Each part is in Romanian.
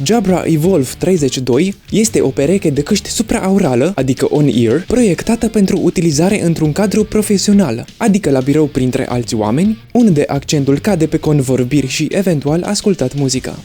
Jabra Evolve 32 este o pereche de căști supraaurală, adică on-ear, proiectată pentru utilizare într-un cadru profesional, adică la birou printre alți oameni, unde accentul cade pe convorbiri și eventual ascultat muzica.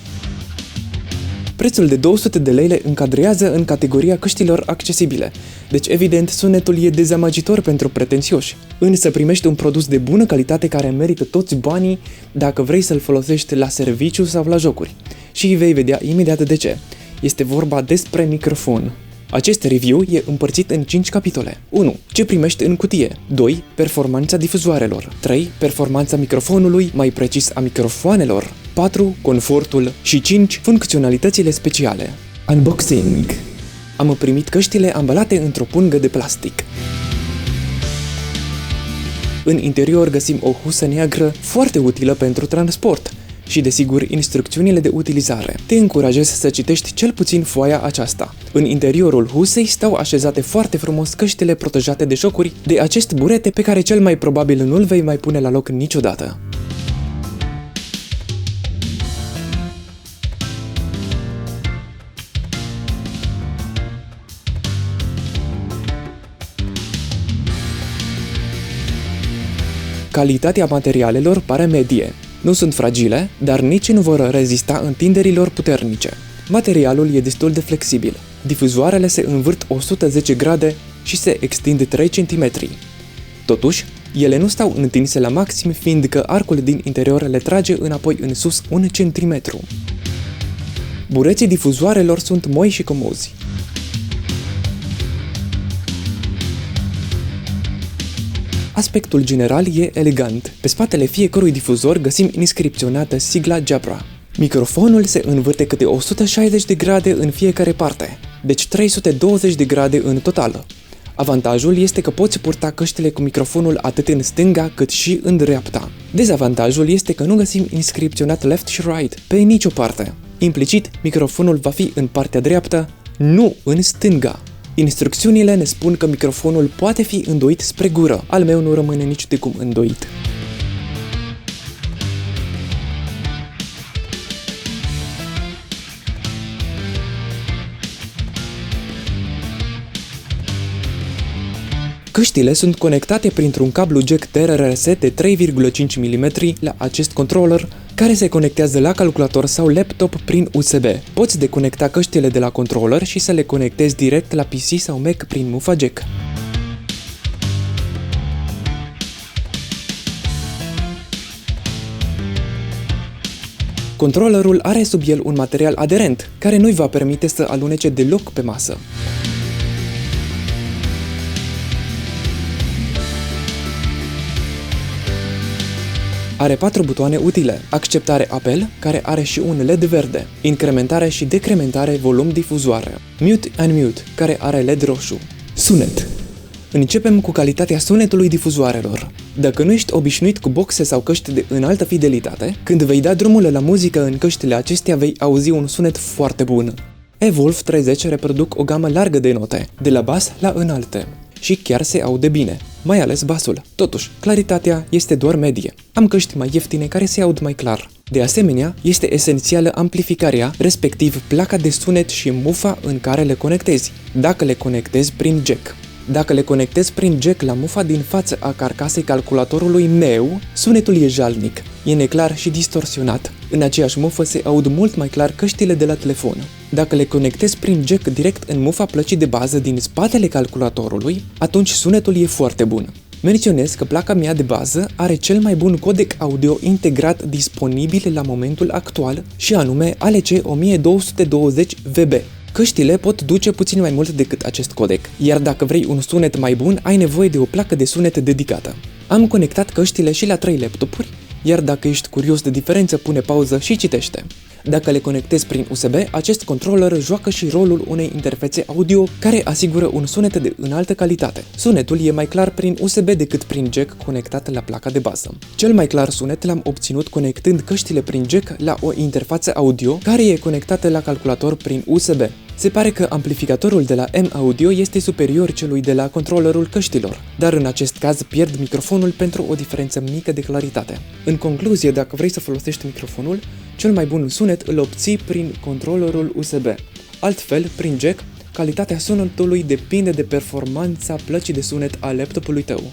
Prețul de 200 de lei le încadrează în categoria căștilor accesibile, deci evident sunetul e dezamăgitor pentru pretențioși. Însă primești un produs de bună calitate care merită toți banii dacă vrei să-l folosești la serviciu sau la jocuri. Și vei vedea imediat de ce. Este vorba despre microfon. Acest review e împărțit în 5 capitole. 1. Ce primești în cutie? 2. Performanța difuzoarelor. 3. Performanța microfonului, mai precis a microfoanelor. 4. Confortul. Și 5. Funcționalitățile speciale. Unboxing. Am primit căștile ambalate într-o pungă de plastic. În interior găsim o husă neagră foarte utilă pentru transport și, desigur, instrucțiunile de utilizare. Te încurajez să citești cel puțin foaia aceasta. În interiorul husei stau așezate foarte frumos căștile protejate de șocuri de acest burete pe care cel mai probabil nu-l vei mai pune la loc niciodată. Calitatea materialelor pare medie. Nu sunt fragile, dar nici nu vor rezista întinderilor puternice. Materialul e destul de flexibil. Difuzoarele se învârt 110 grade și se extind 3 cm. Totuși, ele nu stau întinse la maxim, fiindcă arcul din interior le trage înapoi în sus 1 cm. Bureții difuzoarelor sunt moi și comozi. Aspectul general e elegant. Pe spatele fiecărui difuzor găsim inscripționată sigla Jabra. Microfonul se învârte câte 160 de grade în fiecare parte, deci 320 de grade în total. Avantajul este că poți purta căștile cu microfonul atât în stânga cât și în dreapta. Dezavantajul este că nu găsim inscripționat left și right pe nicio parte. Implicit, microfonul va fi în partea dreaptă, nu în stânga. Instrucțiunile ne spun că microfonul poate fi îndoit spre gură. Al meu nu rămâne nici de cum îndoit. Căștile sunt conectate printr-un cablu jack TRRS de 3,5 mm la acest controller, care se conectează la calculator sau laptop prin USB. Poți deconecta căștile de la controller și să le conectezi direct la PC sau Mac prin mufa jack. Controllerul are sub el un material aderent, care nu-i va permite să alunece deloc pe masă. Are 4 butoane utile: acceptare apel, care are și un LED verde, incrementare și decrementare volum difuzoare, mute-unmute, care are LED roșu. Sunet. Începem cu calitatea sunetului difuzoarelor. Dacă nu ești obișnuit cu boxe sau căști de înaltă fidelitate, când vei da drumul la muzică în căștile acestea vei auzi un sunet foarte bun. Evolve 30 reproduc o gamă largă de note, de la bas la înalte. Și chiar se aude bine, mai ales basul. Totuși, claritatea este doar medie. Am căști mai ieftine care se aud mai clar. De asemenea, este esențială amplificarea, respectiv placa de sunet și mufa în care le conectezi, dacă le conectezi prin jack. Dacă le conectezi prin jack la mufa din față a carcasei calculatorului meu, sunetul e jalnic, e neclar și distorsionat. În aceeași mufă se aud mult mai clar căștile de la telefon. Dacă le conectezi prin jack direct în mufa plăcii de bază din spatele calculatorului, atunci sunetul e foarte bun. Menționez că placa mea de bază are cel mai bun codec audio integrat disponibil la momentul actual, și anume ALC 1220 VB. Căștile pot duce puțin mai mult decât acest codec, iar dacă vrei un sunet mai bun, ai nevoie de o placă de sunet dedicată. Am conectat căștile și la 3 laptopuri, iar dacă ești curios de diferență, pune pauză și citește. Dacă le conectezi prin USB, acest controller joacă și rolul unei interfețe audio care asigură un sunet de înaltă calitate. Sunetul e mai clar prin USB decât prin jack conectat la placa de bază. Cel mai clar sunet l-am obținut conectând căștile prin jack la o interfață audio care e conectată la calculator prin USB. Se pare că amplificatorul de la M-Audio este superior celui de la controllerul căștilor, dar în acest caz pierd microfonul pentru o diferență mică de claritate. În concluzie, dacă vrei să folosești microfonul, cel mai bun sunet îl obții prin controllerul USB. Altfel, prin jack, calitatea sunetului depinde de performanța plăcii de sunet a laptopului tău.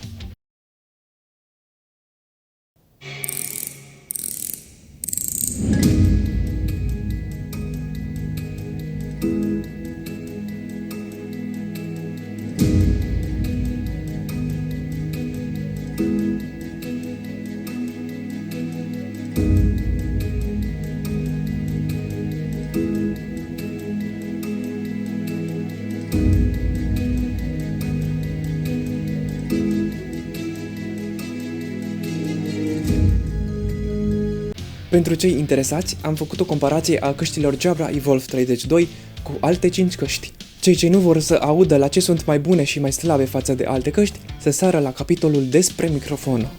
Pentru cei interesați, am făcut o comparație a căștilor Jabra Evolve 32 cu alte 5 căști. Cei ce nu vor să audă la ce sunt mai bune și mai slabe față de alte căști, să sară la capitolul despre microfon.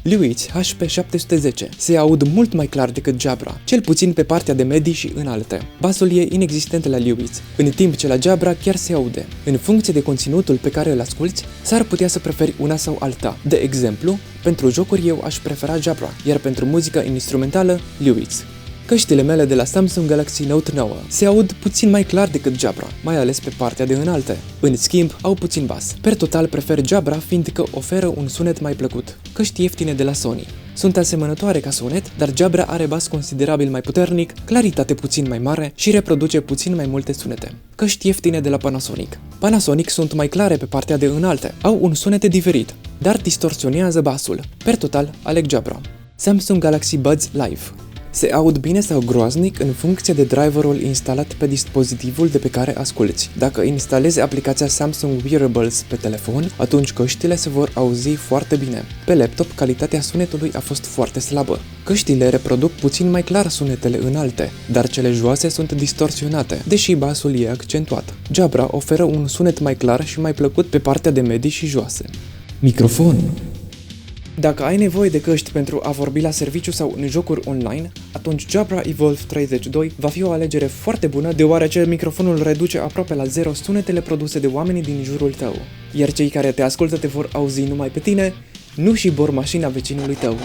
Lewitt HP710 se aud mult mai clar decât Jabra, cel puțin pe partea de medii și înalte. Basul e inexistent la Lewitt, în timp ce la Jabra chiar se aude. În funcție de conținutul pe care îl asculți, s-ar putea să preferi una sau alta. De exemplu, pentru jocuri eu aș prefera Jabra, iar pentru muzică instrumentală, Lewitt. Căștile mele de la Samsung Galaxy Note 9 se aud puțin mai clar decât Jabra, mai ales pe partea de înalte. În schimb, au puțin bas. Per total prefer Jabra fiindcă oferă un sunet mai plăcut. Căști ieftine de la Sony sunt asemănătoare ca sunet, dar Jabra are bas considerabil mai puternic, claritate puțin mai mare și reproduce puțin mai multe sunete. Căști ieftine de la Panasonic. Panasonic sunt mai clare pe partea de înalte, au un sunet diferit, dar distorsionează basul. Per total, aleg Jabra. Samsung Galaxy Buds Live se aud bine sau groaznic în funcție de driverul instalat pe dispozitivul de pe care asculți. Dacă instalezi aplicația Samsung Wearables pe telefon, atunci căștile se vor auzi foarte bine. Pe laptop, calitatea sunetului a fost foarte slabă. Căștile reproduc puțin mai clar sunetele înalte, dar cele joase sunt distorsionate, deși basul e accentuat. Jabra oferă un sunet mai clar și mai plăcut pe partea de medii și joase. Microfon. Dacă ai nevoie de căști pentru a vorbi la serviciu sau în jocuri online, atunci Jabra Evolve 32 va fi o alegere foarte bună, deoarece microfonul reduce aproape la zero sunetele produse de oamenii din jurul tău, iar cei care te ascultă te vor auzi numai pe tine, nu și bormașina vecinului tău.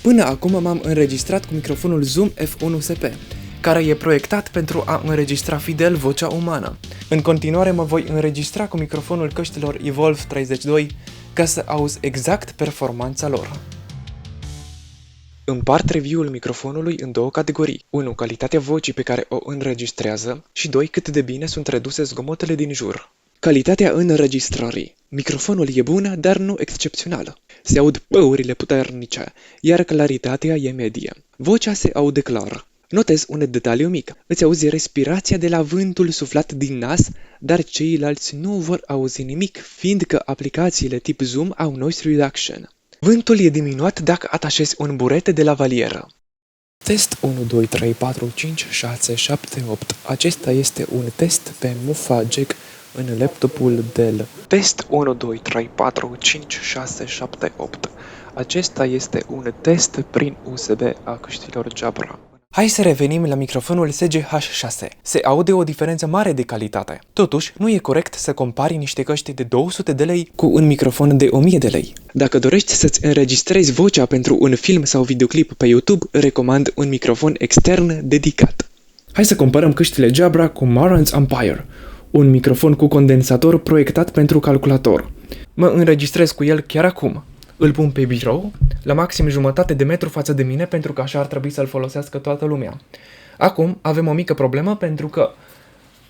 Până acum m-am înregistrat cu microfonul Zoom F1SP, care e proiectat pentru a înregistra fidel vocea umană. În continuare mă voi înregistra cu microfonul căștilor Evolve 32 ca să auzi exact performanța lor. Împart review-ul microfonului în două categorii. 1. Calitatea vocii pe care o înregistrează și 2. Cât de bine sunt reduse zgomotele din jur. Calitatea înregistrării. Microfonul e bună, dar nu excepțională. Se aud păurile puternice, iar claritatea e medie. Vocea se aude clar. Notez un detaliu mic. Îți auzi respirația de la vântul suflat din nas, dar ceilalți nu vor auzi nimic, fiindcă aplicațiile tip Zoom au noise reduction. Vântul e diminuat dacă atașezi un burete de lavalieră. Test 1, 2, 3, 4, 5, 6, 7, 8. Acesta este un test pe mufa jack în laptopul Dell. Test 1, 2, 3, 4, 5, 6, 7, 8. Acesta este un test prin USB a căștilor Jabra. Hai să revenim la microfonul SG-H6. Se aude o diferență mare de calitate. Totuși, nu e corect să compari niște căști de 200 de lei cu un microfon de 1000 de lei. Dacă dorești să-ți înregistrezi vocea pentru un film sau videoclip pe YouTube, recomand un microfon extern dedicat. Hai să comparăm căștile Jabra cu Marantz Ampere, un microfon cu condensator proiectat pentru calculator. Mă înregistrez cu el chiar acum. Îl pun pe birou, la maxim jumătate de metru față de mine, pentru că așa ar trebui să-l folosească toată lumea. Acum avem o mică problemă pentru că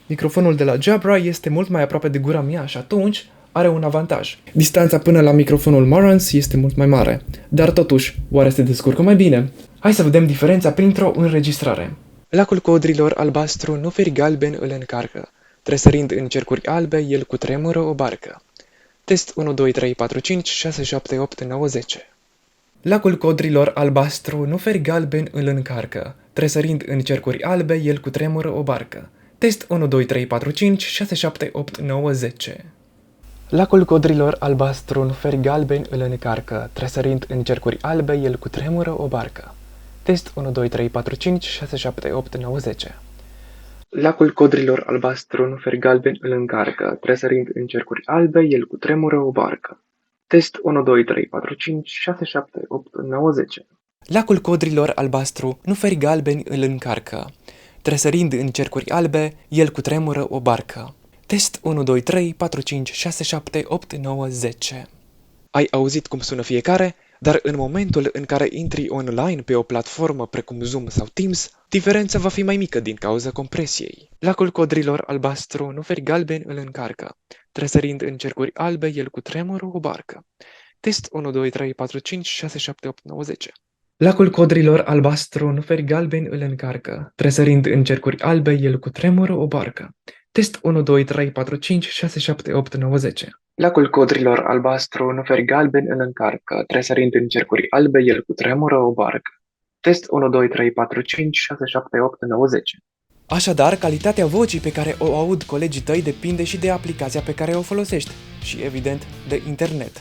microfonul de la Jabra este mult mai aproape de gura mea și atunci are un avantaj. Distanța până la microfonul Marantz este mult mai mare, dar totuși, oare se descurcă mai bine? Hai să vedem diferența printr-o înregistrare. Lacul codrilor albastru nu feri galben îl încarcă. Tresărind în cercuri albe, el cutremură o barcă. Test 1, 2, 3, 4, 5, 6, 7, 8, 9, 10. Lacul codrilor albastru nu feri galben îl încarcă. Tresărind în cercuri albe, el cutremură o barcă. Test 1, 2, 3, 4, 5, 6, 7, 8, 9, 10. Lacul codrilor albastru nu feri galben îl încarcă. Tresărind în cercuri albe, el cutremură o barcă. Test 1, 2, 3, 4, 5, 6, 7, 8, 9, 10. Lacul codrilor albastru, nu feri galben, îl încarcă. Tresărind în cercuri albe, el cutremură o barcă. Test 1, 2, 3, 4, 5, 6, 7, 8, 9, 10. Lacul codrilor albastru, nu feri galbeni, îl încarcă. Tresărind în cercuri albe, el cutremură o barcă. Test 1, 2, 3, 4, 5, 6, 7, 8, 9, 10. Ai auzit cum sună fiecare, dar în momentul în care intri online pe o platformă precum Zoom sau Teams, diferența va fi mai mică din cauza compresiei. Lacul codrilor albastru, nu feri galbeni, îl încarcă. Tresărind în cercuri albe, el cutremură o barcă. Test 1, 2, 3, 4, 5, 6, 7, 8, 9, 10. Lacul codrilor albastru, nu feri galbeni, îl încarcă. Tresărind în cercuri albe, el cutremură o barcă. Test 1, 2, 3, 4, 5, 6, 7, 8, 9, 10. Lacul codrilor albastru, nu feri galbeni, îl încarcă. Tresărind în cercuri albe, el cutremură o barcă. Test 1, 2, 3, 4, 5, 6, 7, 8, 9, 10. Așadar, calitatea vocii pe care o aud colegii tăi depinde și de aplicația pe care o folosești și, evident, de internet.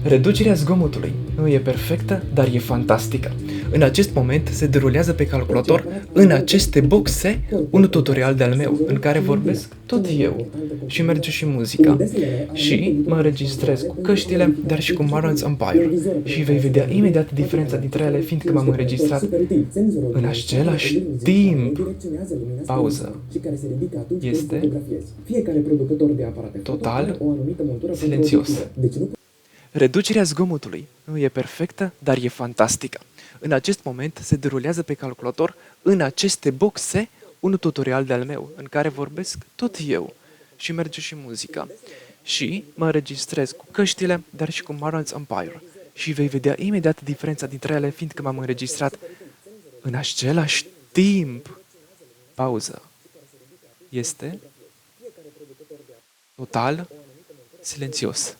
Reducerea zgomotului nu e perfectă, dar e fantastică. În acest moment se derulează pe calculator, în aceste boxe, un tutorial de-al meu, în care vorbesc tot eu și merge și muzica. Și mă înregistrez cu căștile, dar și cu Maron's Empire. Și vei vedea imediat diferența dintre ele, fiindcă m-am înregistrat în același timp. Pauză. Este total silențios. Reducerea zgomotului nu e perfectă, dar e fantastică. În acest moment se derulează pe calculator, în aceste boxe, un tutorial de-al meu, în care vorbesc tot eu și merge și muzica. Și mă înregistrez cu căștile, dar și cu Maron's Empire. Și vei vedea imediat diferența dintre ele, fiindcă m-am înregistrat în același timp. Pauză. Este total silențios.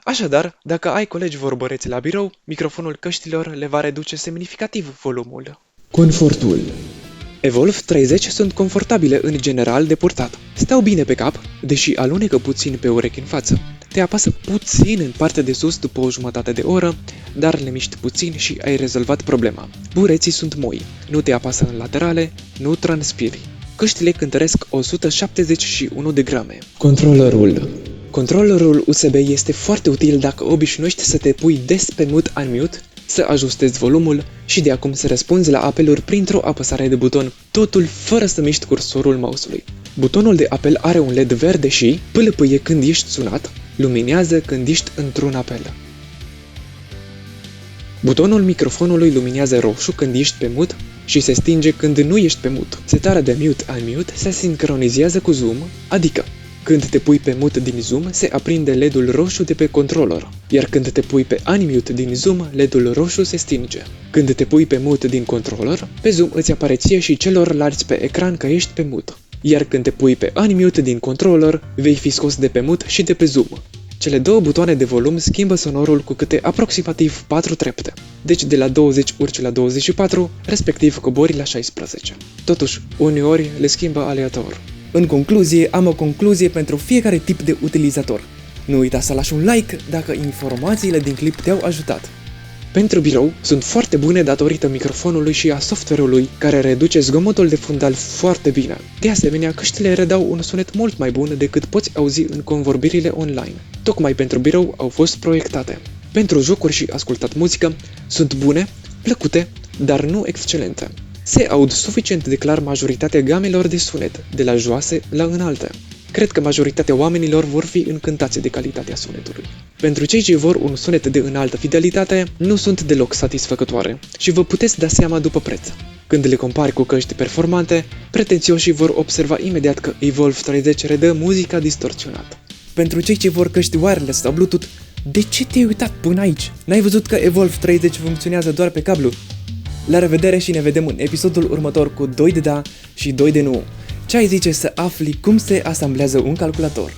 Așadar, dacă ai colegi vorbăreți la birou, microfonul căștilor le va reduce semnificativ volumul. Confortul. Evolve 30 sunt confortabile în general de purtat. Stau bine pe cap, deși alunecă puțin pe urechi în față. Te apasă puțin în partea de sus după o jumătate de oră, dar le miști puțin și ai rezolvat problema. Bureții sunt moi, nu te apasă în laterale, nu transpiri. Căștile cântăresc 171 de grame. Controllerul. Controllerul USB este foarte util dacă obișnuiești să te pui des pe mute-unmute, să ajustezi volumul și de acum să răspunzi la apeluri printr-o apăsare de buton, totul fără să miști cursorul mouse-ului. Butonul de apel are un LED verde și pâlpâie când ești sunat, luminează când ești într-un apel. Butonul microfonului luminează roșu când ești pe mute și se stinge când nu ești pe mute. Setarea de mute-unmute se sincronizează cu Zoom, adică când te pui pe mute din Zoom, se aprinde LED-ul roșu de pe controller, iar când te pui pe unmute din Zoom, LED-ul roșu se stinge. Când te pui pe mute din controller, pe Zoom îți apare ție și celorlalți pe ecran că ești pe mute, iar când te pui pe unmute din controller, vei fi scos de pe mute și de pe Zoom. Cele două butoane de volum schimbă sonorul cu câte aproximativ 4 trepte, deci de la 20 urci la 24, respectiv cobori la 16. Totuși, uneori le schimbă aleator. În concluzie, am o concluzie pentru fiecare tip de utilizator. Nu uita să lași un like dacă informațiile din clip te-au ajutat. Pentru birou, sunt foarte bune datorită microfonului și a software-ului, care reduce zgomotul de fundal foarte bine. De asemenea, căștile redau un sunet mult mai bun decât poți auzi în convorbirile online. Tocmai pentru birou au fost proiectate. Pentru jocuri și ascultat muzică, sunt bune, plăcute, dar nu excelente. Se aud suficient de clar majoritatea gamelor de sunet, de la joase la înalte. Cred că majoritatea oamenilor vor fi încântați de calitatea sunetului. Pentru cei ce vor un sunet de înaltă fidelitate, nu sunt deloc satisfăcătoare și vă puteți da seama după preț. Când le compari cu căști performante, pretențioșii vor observa imediat că Evolve 30 redă muzica distorsionată. Pentru cei ce vor căști wireless sau Bluetooth, de ce te-ai uitat până aici? N-ai văzut că Evolve 30 funcționează doar pe cablu? La revedere și ne vedem în episodul următor cu 2 de da și 2 de nu. Ce ai zice să afli cum se asamblează un calculator?